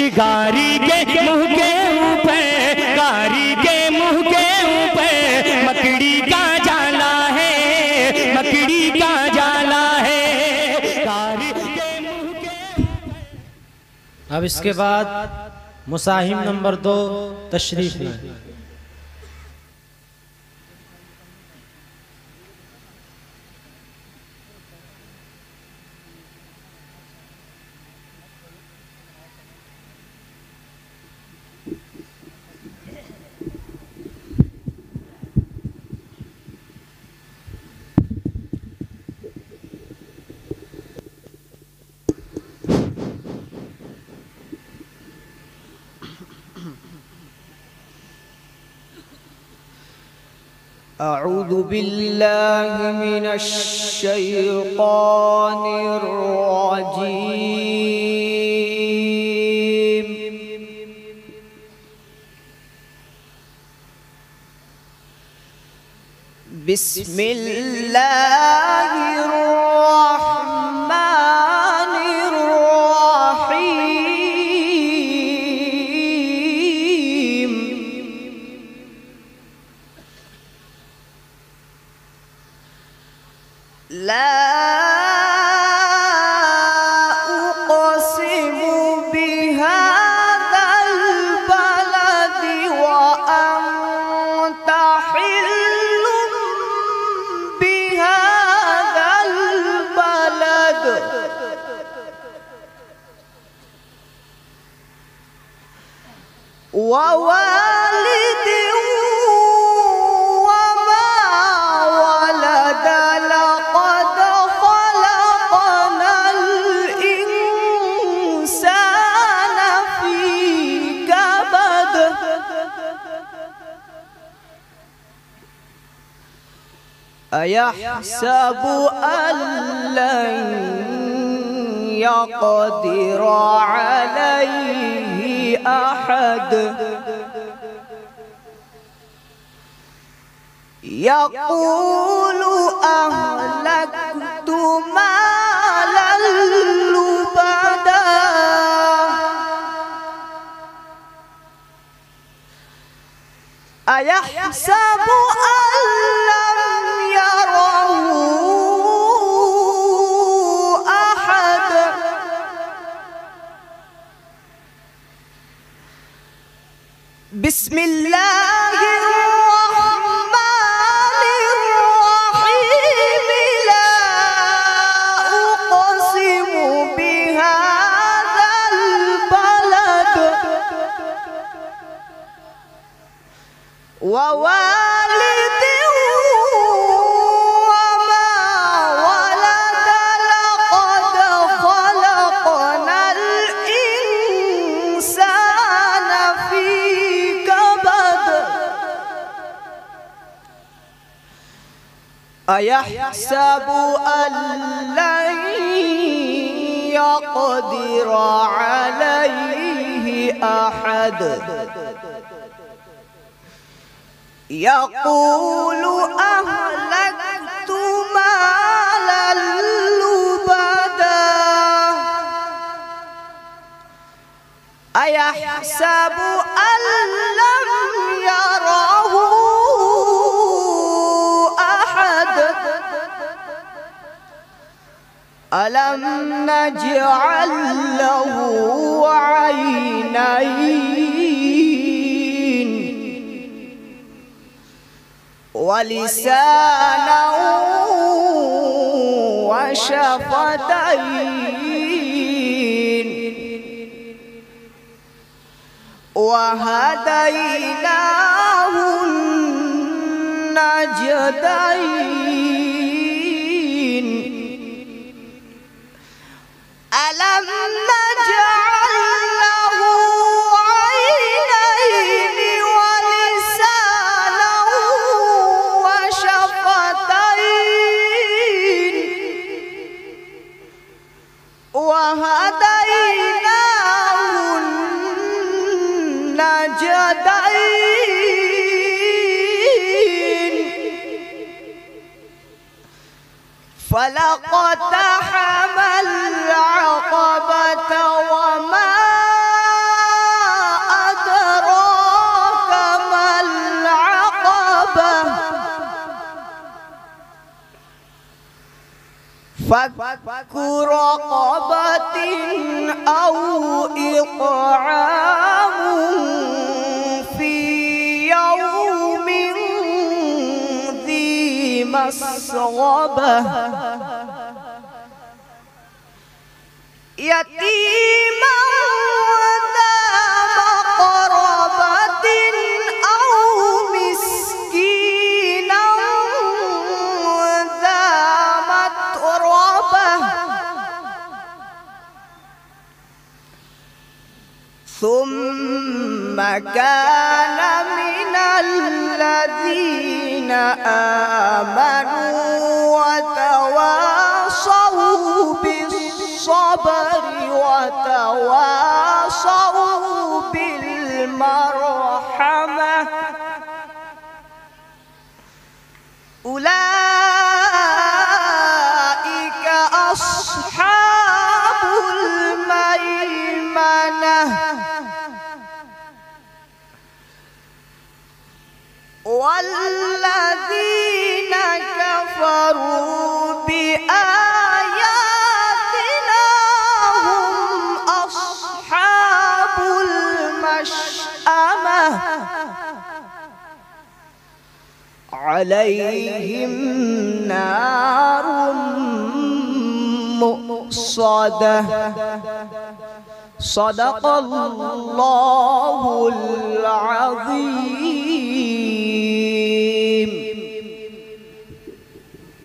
शिकारी के मुंह के ऊपर, कारी के मुंह के ऊपर मकड़ी का जाला है, मकड़ी का जाला है, कारी के मुंह के। अब इसके बाद मुसाहिम नंबर 2 तशरीफ लाएं। أعوذ بالله من الشيطان الرجيم بسم الله الرحمن الرحيم لا أقسم بهذا البلد وأنت حل بهذا البلد ووالد وما ولد لقد خلقنا الإنسان في كبد أيحسب أن لن يقدر عليه أحد يقول أهلكت مالا لبدا أيحسب أن لم يره أحد بسم الله الرحمن الرحيم لا أقسم بهذا البلد ووالد وما ولد لقد خلقنا الإنسان في كبد أيحسب أن لن يقدر عليه أحد يقول أهلكت مالا لبدا أيحسب أن لم يره أحد ألم نجعل له عينين ولسانا وشفتين وهديناه النجدين ألم نجعل له عينين ولسانا وشفتين وهديناه النجدين فلقتحم العقبة وما فك رقبة أو إطعام في يوم ذي مسغبة يتيما ذا مقربة أو مسكينا ذا متربة ثم كان من الذين آمنوا وتواصوا بالصبر وتواصوا بالمرحمة أولئك أصحاب الميمنة والذين كفروا بآياتنا هم أصحاب المشأمة عليهم نار مؤصدة صدق الله العظيم.